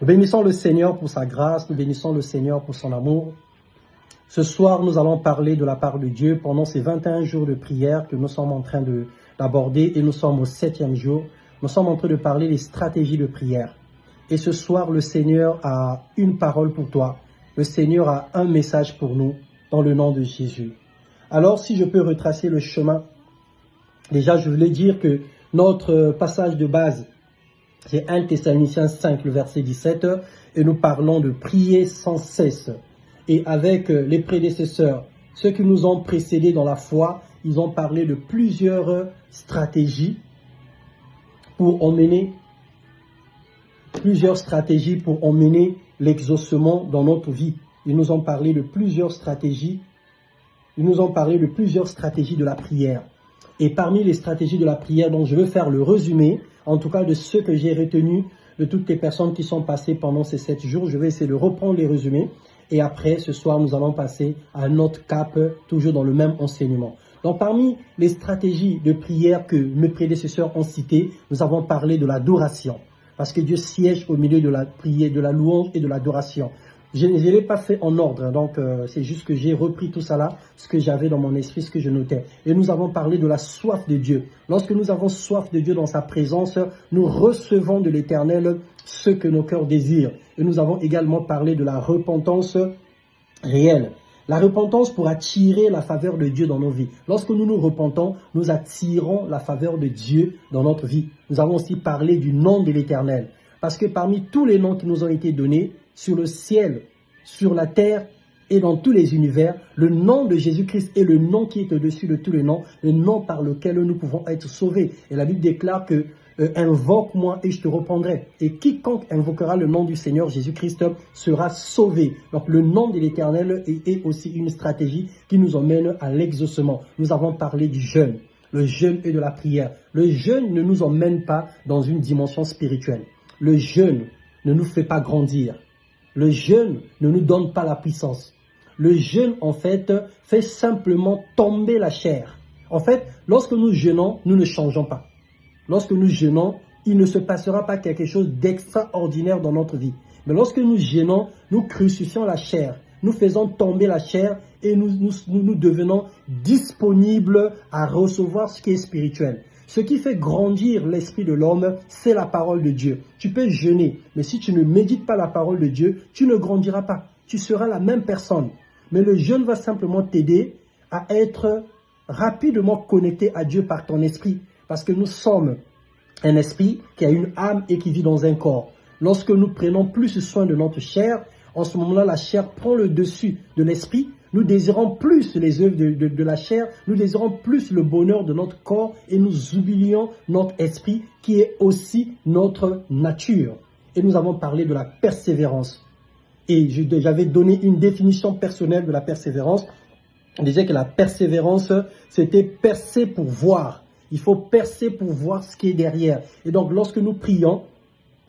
Nous bénissons le Seigneur pour sa grâce, nous bénissons le Seigneur pour son amour. Ce soir, nous allons parler de la part de Dieu pendant ces 21 jours de prière que nous sommes en train d'aborder et nous sommes au 7e jour. Nous sommes en train de parler des stratégies de prière. Et ce soir, le Seigneur a une parole pour toi. Le Seigneur a un message pour nous dans le nom de Jésus. Alors, si je peux retracer le chemin, déjà, je voulais dire que notre passage de base, c'est 1 Thessaloniciens 5, le verset 17, et nous parlons de prier sans cesse. Et avec les prédécesseurs, ceux qui nous ont précédés dans la foi, ils ont parlé de plusieurs stratégies pour emmener l'exaucement dans notre vie. Ils nous ont parlé de plusieurs stratégies. Ils nous ont parlé de plusieurs stratégies de la prière. Et parmi les stratégies de la prière, donc je veux faire le résumé, en tout cas de ce que j'ai retenu de toutes les personnes qui sont passées pendant ces 7 jours. Je vais essayer de reprendre les résumés. Et après, ce soir, nous allons passer à notre cap, toujours dans le même enseignement. Donc, parmi les stratégies de prière que mes prédécesseurs ont citées, nous avons parlé de l'adoration. Parce que Dieu siège au milieu de la prière, de la louange et de l'adoration. Je ne l'ai pas fait en ordre, donc c'est juste que j'ai repris tout ça là, ce que j'avais dans mon esprit, ce que je notais. Et nous avons parlé de la soif de Dieu. Lorsque nous avons soif de Dieu dans sa présence, nous recevons de l'Éternel ce que nos cœurs désirent. Et nous avons également parlé de la repentance réelle. La repentance pour attirer la faveur de Dieu dans nos vies. Lorsque nous nous repentons, nous attirons la faveur de Dieu dans notre vie. Nous avons aussi parlé du nom de l'Éternel. Parce que parmi tous les noms qui nous ont été donnés, sur le ciel, sur la terre et dans tous les univers, le nom de Jésus-Christ est le nom qui est au-dessus de tous les noms, le nom par lequel nous pouvons être sauvés. Et la Bible déclare que invoque-moi et je te reprendrai. Et quiconque invoquera le nom du Seigneur Jésus-Christ sera sauvé. Donc le nom de l'Éternel est aussi une stratégie qui nous emmène à l'exaucement. Nous avons parlé du jeûne, le jeûne et de la prière. Le jeûne ne nous emmène pas dans une dimension spirituelle. Le jeûne ne nous fait pas grandir. Le jeûne ne nous donne pas la puissance. Le jeûne, en fait simplement tomber la chair. En fait, lorsque nous jeûnons, nous ne changeons pas. Lorsque nous jeûnons, il ne se passera pas quelque chose d'extraordinaire dans notre vie. Mais lorsque nous jeûnons, nous crucifions la chair. Nous faisons tomber la chair et nous devenons disponibles à recevoir ce qui est spirituel. Ce qui fait grandir l'esprit de l'homme, c'est la parole de Dieu. Tu peux jeûner, mais si tu ne médites pas la parole de Dieu, tu ne grandiras pas. Tu seras la même personne. Mais le jeûne va simplement t'aider à être rapidement connecté à Dieu par ton esprit. Parce que nous sommes un esprit qui a une âme et qui vit dans un corps. Lorsque nous prenons plus soin de notre chair, en ce moment-là, la chair prend le dessus de l'esprit. Nous désirons plus les œuvres de la chair, nous désirons plus le bonheur de notre corps et nous oublions notre esprit qui est aussi notre nature. Et nous avons parlé de la persévérance. Et j'avais donné une définition personnelle de la persévérance. On disait que la persévérance, c'était percer pour voir. Il faut percer pour voir ce qui est derrière. Et donc, lorsque nous prions,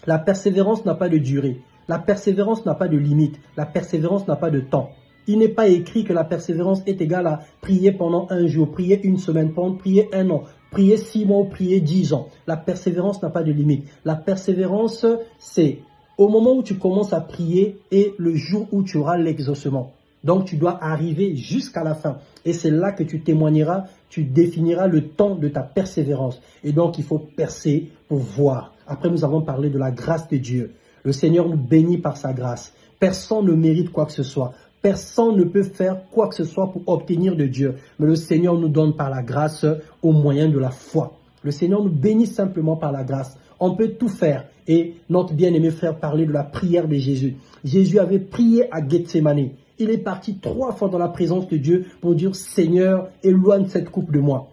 la persévérance n'a pas de durée. La persévérance n'a pas de limite. La persévérance n'a pas de temps. Il n'est pas écrit que la persévérance est égale à prier pendant 1 jour, prier 1 semaine, prier 1 an, prier 6 mois ou prier 10 ans. La persévérance n'a pas de limite. La persévérance, c'est au moment où tu commences à prier et le jour où tu auras l'exaucement. Donc, tu dois arriver jusqu'à la fin. Et c'est là que tu témoigneras, tu définiras le temps de ta persévérance. Et donc, il faut percer pour voir. Après, nous avons parlé de la grâce de Dieu. Le Seigneur nous bénit par sa grâce. Personne ne mérite quoi que ce soit. Personne ne peut faire quoi que ce soit pour obtenir de Dieu. Mais le Seigneur nous donne par la grâce au moyen de la foi. Le Seigneur nous bénit simplement par la grâce. On peut tout faire. Et notre bien-aimé frère parlait de la prière de Jésus. Jésus avait prié à Gethsémani. Il est parti 3 fois dans la présence de Dieu pour dire « Seigneur, éloigne cette coupe de moi ».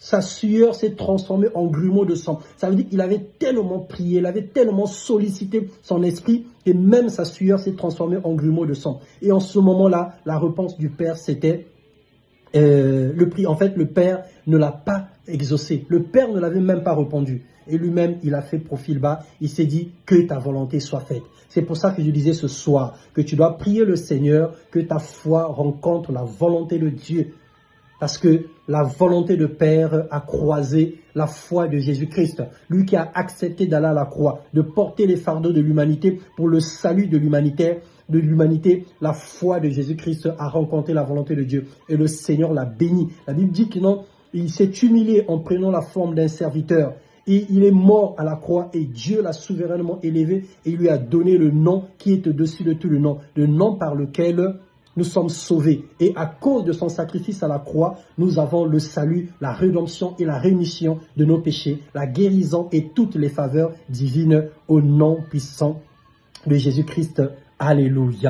Sa sueur s'est transformée en grumeaux de sang. Ça veut dire qu'il avait tellement prié, il avait tellement sollicité son esprit et même sa sueur s'est transformée en grumeaux de sang. Et en ce moment-là, la réponse du Père, c'était en fait, le Père ne l'a pas exaucé. Le Père ne l'avait même pas répondu. Et lui-même, il a fait profil bas. Il s'est dit que ta volonté soit faite. C'est pour ça que je disais ce soir que tu dois prier le Seigneur, que ta foi rencontre la volonté de Dieu. Parce que la volonté de Père a croisé la foi de Jésus-Christ. Lui qui a accepté d'aller à la croix, de porter les fardeaux de l'humanité pour le salut de l'humanité. La foi de Jésus-Christ a rencontré la volonté de Dieu et le Seigneur l'a béni. La Bible dit que non, il s'est humilié en prenant la forme d'un serviteur. Et il est mort à la croix et Dieu l'a souverainement élevé et il lui a donné le nom qui est au-dessus de tout le nom par lequel nous sommes sauvés. Et à cause de son sacrifice à la croix, nous avons le salut, la rédemption et la rémission de nos péchés, la guérison et toutes les faveurs divines au nom puissant de Jésus-Christ. Alléluia.